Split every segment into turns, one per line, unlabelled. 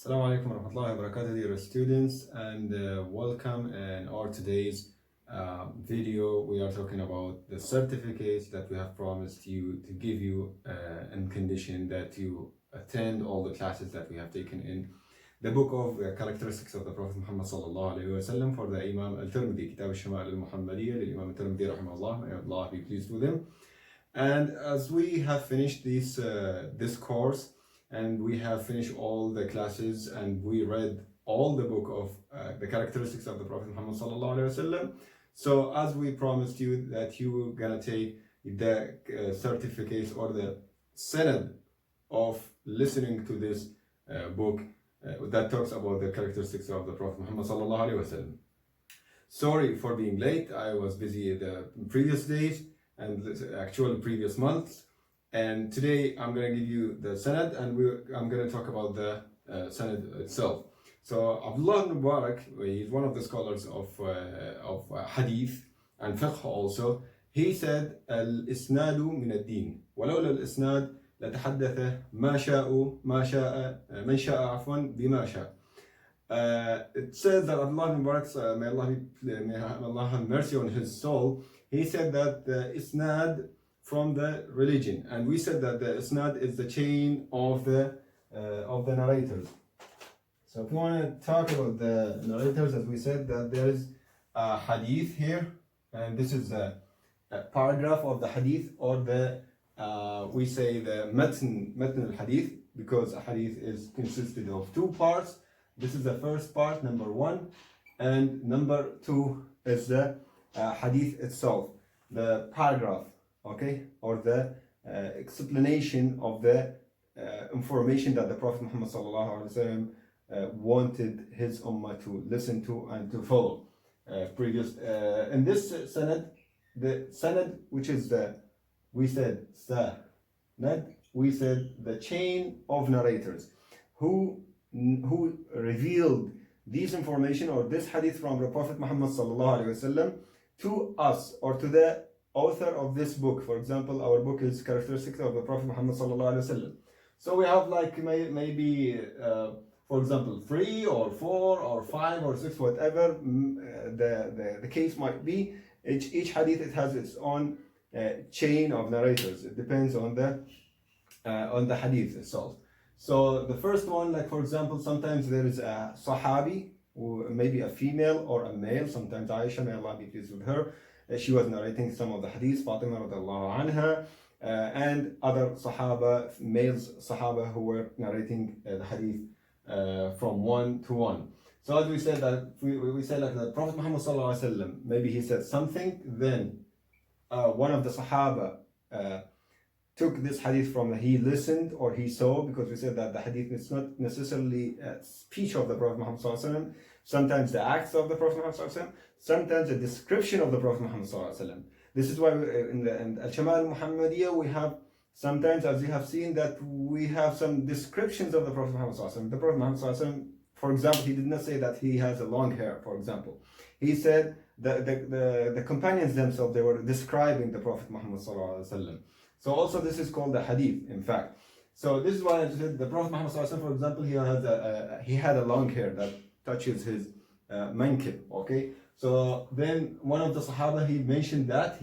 Assalamu alaikum wa rahmatullahi wa barakatuh, dear students, and welcome in our today's video. We are talking about the certificates that we have promised you to give you in condition that you attend all the classes that we have taken in the book of characteristics of the Prophet Muhammad sallallahu alaihi wasallam for the Imam Al-Tirmidhi, Kitab al-Shama'il al-Muhammadiyya, Imam Al-Tirmidhi rahimahullah, may Allah be pleased with him. And as we have finished this course, and we have finished all the classes, and we read all the book of the characteristics of the Prophet Muhammad sallallahu alaihi wasallam. So as we promised you that you were gonna take the certificates or the SANAD of listening to this book that talks about the characteristics of the Prophet Muhammad sallallahu alaihi wasallam. Sorry for being late. I was busy the previous days and actually previous months. And today I'm going to give you the Sanad, and I'm going to talk about the Sanad itself. So Abdullah ibn Mubarak, he's one of the scholars of Hadith and Fiqh also. He said, "Al-Isnadu min ad-din. ولولا الإسناد لتحدث ما شاء من شاء عفوا بما شاء." It says that Abdullah ibn Mubarak, may Allah have mercy on his soul, he said that the Isnad from the religion, and we said that the isnad is the chain of the narrators. So if you want to talk about the narrators, as we said, that there is a hadith here, and this is a paragraph of the hadith, or the we say the matn al-hadith, because a hadith is consisted of two parts. This is the first part, number one, and number two is the hadith itself, the paragraph. Okay, or the explanation of the information that the Prophet Muhammad sallallahu alaihi wasallam wanted his ummah to listen to and to follow. In this sanad, the sanad, which is the the chain of narrators who revealed these information or this hadith from the Prophet Muhammad sallallahu alaihi wasallam to us, or to the author of this book. For example, our book is Characteristics of the Prophet Muhammad sallallahu alaihi wasallam. So we have like maybe for example 3 or 4 or 5 or 6, whatever the case might be. Each hadith, it has its own chain of narrators. It depends on the hadith itself. So the first one, like for example, sometimes there is a Sahabi, or maybe a female or a male. Sometimes Aisha, may Allah be pleased with her, she was narrating some of the hadiths, Fatima radiallahu anha, and other Sahaba, males Sahaba, who were narrating the hadith from one to one. So as we said that we said like the Prophet Muhammad sallallahu alaihi wasallam, maybe he said something, then one of the Sahaba took this hadith from he listened or he saw, because we said that the hadith is not necessarily a speech of the Prophet Muhammad sallallahu alaihi wasallam. Sometimes the acts of the Prophet Muhammad sallallahu alaihi wasallam, sometimes the description of the Prophet Muhammad sallallahu alaihi wasallam. This is why in Al-Shama'il al-Muhammadiyya we have sometimes, as you have seen, that we have some descriptions of the Prophet Muhammad sallallahu alaihi wasallam. The Prophet Muhammad sallallahu alaihi wasallam, for example, he did not say that he has a long hair, for example. He said the companions themselves, they were describing the Prophet Muhammad sallallahu alaihi wasallam. So also this is called the hadith, in fact. So this is why I said the Prophet Muhammad sallallahu alaihi wasallam, for example, he had a long hair that touches his mankib. Okay, so then one of the Sahaba, he mentioned that,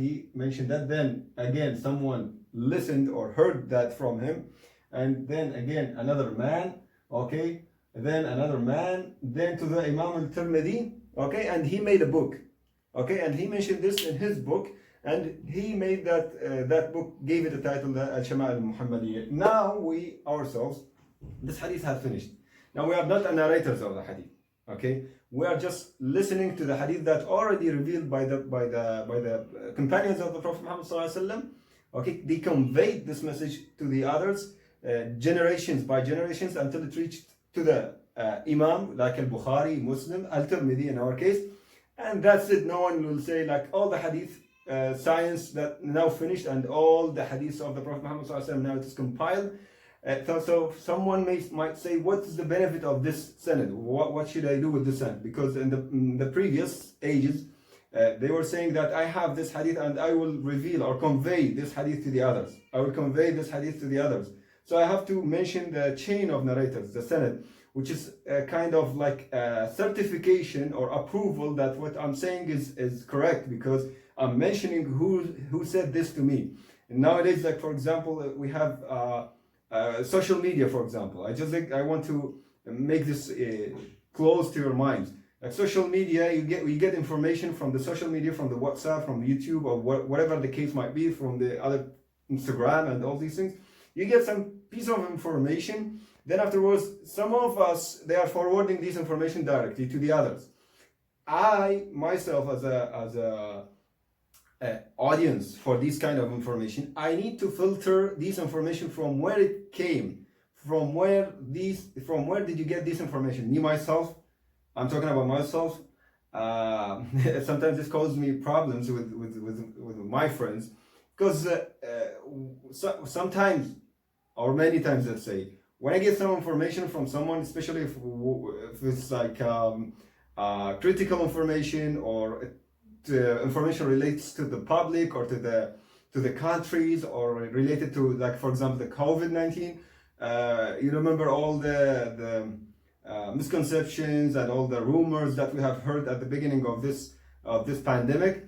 then again someone listened or heard that from him, and then again another man, okay, then another man, then to the Imam Al-Tirmidhi, okay, and he made a book, okay, and he mentioned this in his book, and he made that book, gave it a title, the Al-Shama'il al-Muhammadiyya. Now we ourselves, this hadith has finished. Now we are not the narrators of the hadith. Okay, we are just listening to the hadith that already revealed by the companions of the Prophet Muhammad sallallahu alaihi wasallam. Okay, they conveyed this message to the others, generations by generations, until it reached to the Imam, like Al-Bukhari, Muslim, Al-Tirmidhi in our case, and that's it. No one will say like all the hadith science that now finished, and all the hadiths of the Prophet Muhammad sallallahu alaihi wasallam now it is compiled. So someone might say, what is the benefit of this sanad? What should I do with this sanad? Because in the previous ages, they were saying that I have this hadith and I will reveal or convey this hadith to the others. I will convey this hadith to the others. So I have to mention the chain of narrators, the SANAD, which is a kind of like a certification or approval that what I'm saying is correct, because I'm mentioning who said this to me. And nowadays, like for example, we have social media, for example. I want to make this close to your minds. Like social media, we get information from the social media, from the WhatsApp, from YouTube, or whatever the case might be, from the other Instagram and all these things. You get some piece of information. Then afterwards, some of us, they are forwarding this information directly to the others. I myself, as a audience for this kind of information, I need to filter this information from where it came, from where did you get this information? Me myself, I'm talking about myself. Sometimes this causes me problems with my friends, because sometimes, or many times, let's say, when I get some information from someone, especially if it's like critical information, or information relates to the public or to the countries, or related to, like for example, the COVID-19. You remember all the misconceptions and all the rumors that we have heard at the beginning of this pandemic.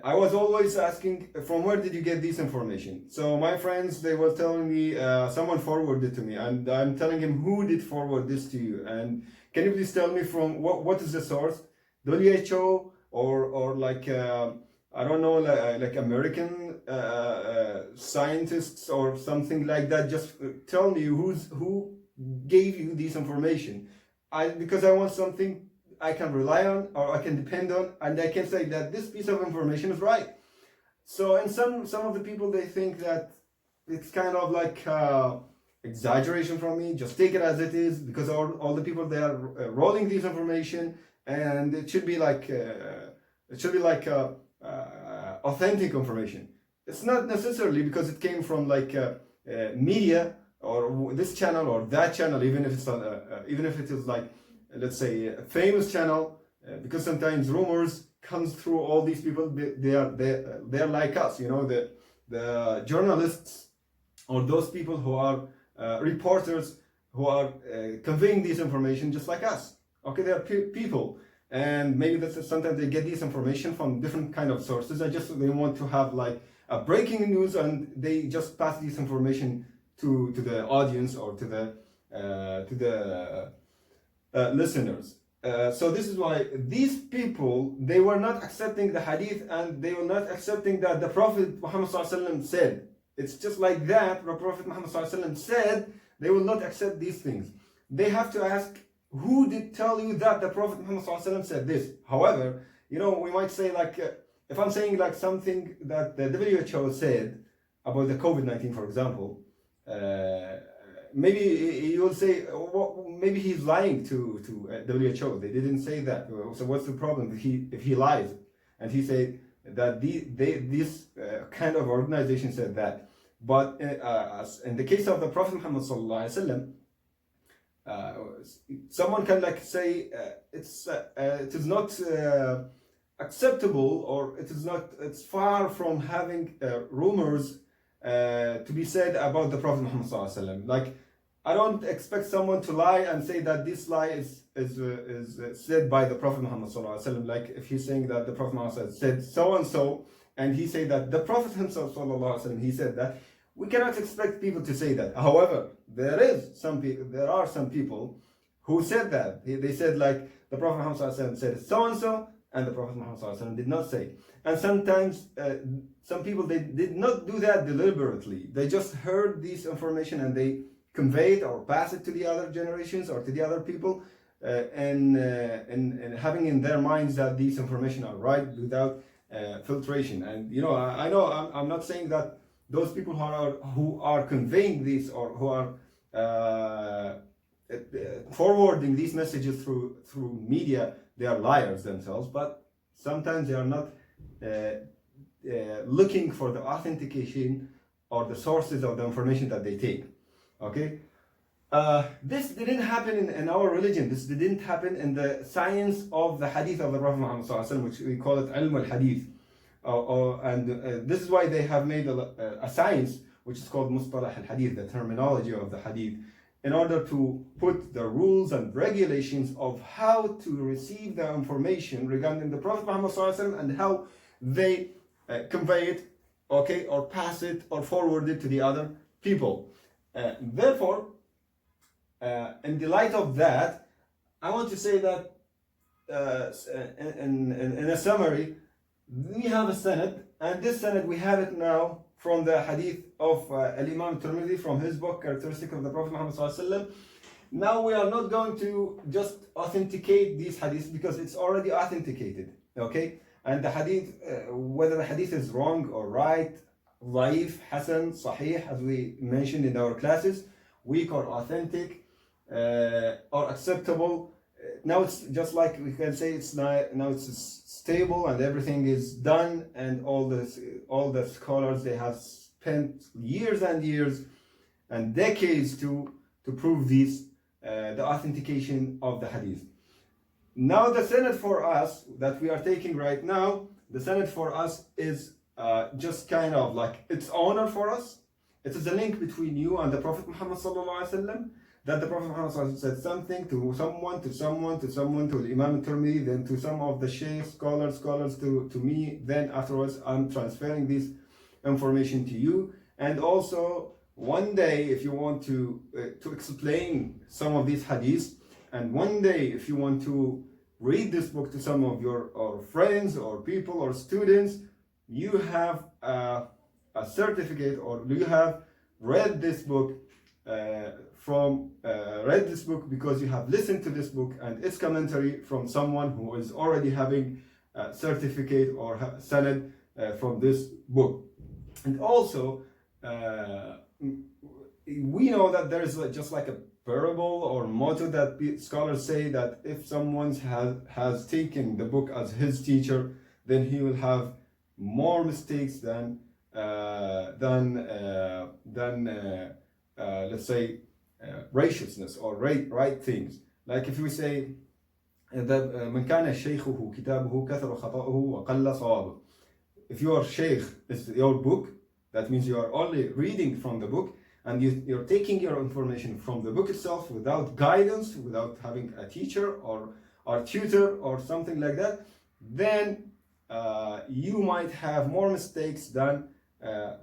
I was always asking, from where did you get this information? So my friends, they were telling me someone forwarded to me, and I'm telling him, who did forward this to you? And can you please tell me from what is the source? WHO or like I don't know, like American scientists or something like that? Just tell me who gave you this information. Because I want something I can rely on, or I can depend on, and I can say that this piece of information is right. So, and some of the people, they think that it's kind of like exaggeration from me. Just take it as it is, because all the people, they are rolling this information, and it should be like authentic information. It's not necessarily because it came from like media, or this channel or that channel, even if it is like, let's say, a famous channel, because sometimes rumors comes through all these people. They're like us, you know, the journalists, or those people who are reporters, who are conveying this information just like us. Okay, they are people, and maybe that's sometimes they get this information from different kind of sources. They want to have like a breaking news, and they just pass this information to the audience, or to the listeners. So this is why these people, they were not accepting the hadith, and they were not accepting that the Prophet Muhammad ﷺ said. It's just like that, the Prophet Muhammad ﷺ said, they will not accept these things. They have to ask, who did tell you that the Prophet Muhammad ﷺ said this? However, you know, we might say like, if I'm saying like something that the WHO said about the COVID-19, for example, maybe you will say, well, maybe he's lying to WHO. They didn't say that. So what's the problem if he lies? And he said that this kind of organization said that. But in the case of the Prophet Muhammad sallallahu alaihi wasallam, someone can like say it is not acceptable, or it's far from having rumors to be said about the Prophet Muhammad sallallahu alaihi wasallam. Like, I don't expect someone to lie and say that this lie is said by the Prophet Muhammad sallallahu alaihi wasallam. Like, if he's saying that the Prophet Muhammad said so and so, and he said that the Prophet himself sallallahu alaihi wasallam, he said that, we cannot expect people to say that. However, there are some people who said that. They said like, the Prophet Muhammad sallallahu alaihi wasallam said so and so, and the Prophet Muhammad sallallahu alaihi wasallam did not say. And sometimes some people, they did not do that deliberately. They just heard this information, and they convey it or pass it to the other generations or to the other people, and having in their minds that these information are right without filtration. And you know, I know I'm not saying that those people who are conveying this, or who are forwarding these messages through media, they are liars themselves. But sometimes they are not looking for the authentication or the sources of the information that they take. Okay, this didn't happen in our religion. This didn't happen in the science of the hadith of the Prophet Muhammad sallallahu alaihi wasallam, which we call it ilm al-hadith. And this is why they have made a science which is called mustalah al-hadith, the terminology of the hadith, in order to put the rules and regulations of how to receive the information regarding the Prophet Muhammad ﷺ and how they convey it, okay, or pass it or forward it to the other people. Therefore, in the light of that, I want to say that in a summary, we have a sanad, and this sanad we have it now from the hadith of Al-Imam Tirmidhi, from his book Characteristic of the Prophet Muhammad ﷺ. Now we are not going to just authenticate these hadiths because it's already authenticated, okay? And the hadith, whether the hadith is wrong or right, ضعيف, hasan, sahih, as we mentioned in our classes, weak or authentic, or acceptable. Now it's just like we can say it's now it's stable and everything is done, and all the scholars, they have spent years and years and decades to prove this, the authentication of the hadith. Now the sanad for us that we are taking right now, the sanad for us is just kind of like its honor for us. It is a link between you and the Prophet Muhammad sallallahu alaihi wasallam, that the Prophet Muhammad said something to someone, to Imam Tirmidhi, then to some of the sheikhs, scholars to me, then afterwards I'm transferring this information to you. And also one day if you want to explain some of these hadiths, and one day if you want to read this book to some of your friends or people or students, you have a certificate, or you have read this book because you have listened to this book and its commentary from someone who is already having a certificate or sanad from this book. And also we know that there is just like a parable or motto that scholars say, that if someone has taken the book as his teacher, then he will have more mistakes than let's say righteousness or right things. Like if we say that من كان شيخه كتابه كثر خطأه وقل صوابه. If your sheikh is your book, that means you are only reading from the book, and you're taking your information from the book itself without guidance, without having a teacher or tutor or something like that, then you might have more mistakes than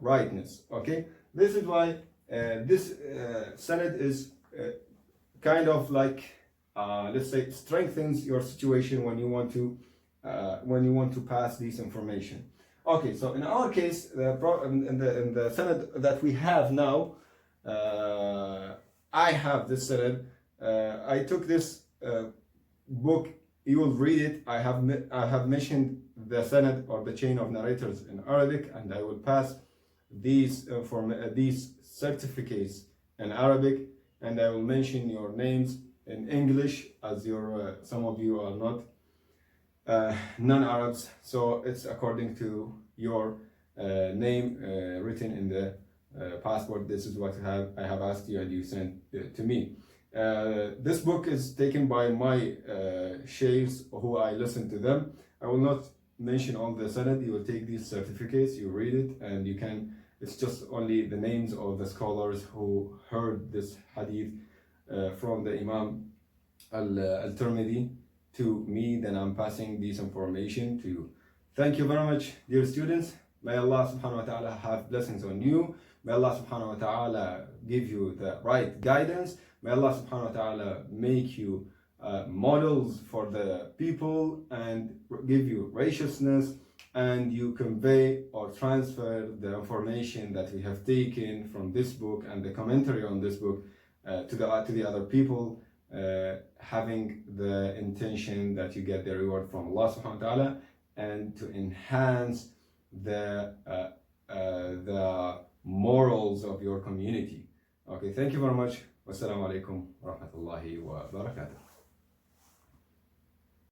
rightness. Okay, this is why this sanad is kind of like let's say strengthens your situation when you want to pass this information. Okay, so in our case, in the sanad that we have now, I have this sanad. I took this book. You will read it. I have mentioned the sanad or the chain of narrators in Arabic, and I will pass these certificates in Arabic, and I will mention your names in English, as some of you are not non-Arabs, so it's according to your name written in the passport. This is what I have asked you, and you sent to me. This book is taken by my sheikhs who I listen to them. I will not mention all the sanad. You will take these certificates, you read it, and you can. It's just only the names of the scholars who heard this hadith from the Imam Al-Tirmidhi to me. Then I'm passing this information to you. Thank you very much, dear students. May Allah subhanahu wa ta'ala have blessings on you. May Allah subhanahu wa ta'ala give you the right guidance. May Allah subhanahu wa ta'ala make you models for the people and give you righteousness, and you convey or transfer the information that we have taken from this book and the commentary on this book to the other people, having the intention that you get the reward from Allah subhanahu wa ta'ala, and to enhance the morals of your community. Okay, thank you very much. Wassalamu alaikum wa rahmatullahi wa barakatuh.